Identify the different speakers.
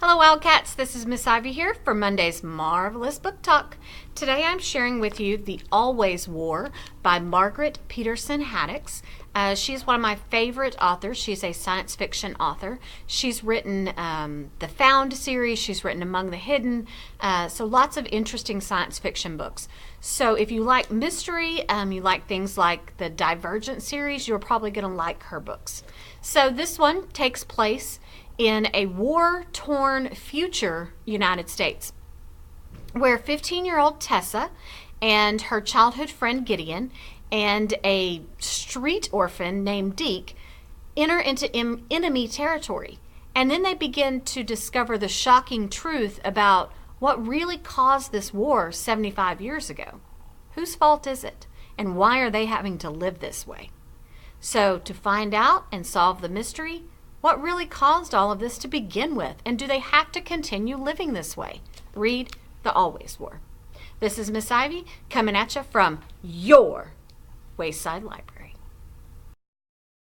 Speaker 1: Hello Wildcats, this is Miss Ivy here for Monday's Marvelous Book Talk. Today I'm sharing with you The Always War by Margaret Peterson Haddix. She's one of my favorite authors. She's a science fiction author. She's written the Found series, she's written Among the Hidden, so lots of interesting science fiction books. So if you like mystery, you like things like the Divergent series, you're probably going to like her books. So this one takes place in a war-torn future United States, where 15-year-old Tessa and her childhood friend Gideon and a street orphan named Deke enter into enemy territory. And then they begin to discover the shocking truth about what really caused this war 75 years ago. Whose fault is it? And why are they having to live this way? So to find out and solve the mystery, what really caused all of this to begin with? And do they have to continue living this way? Read The Always War. This is Miss Ivy coming at you from your Wayside Library.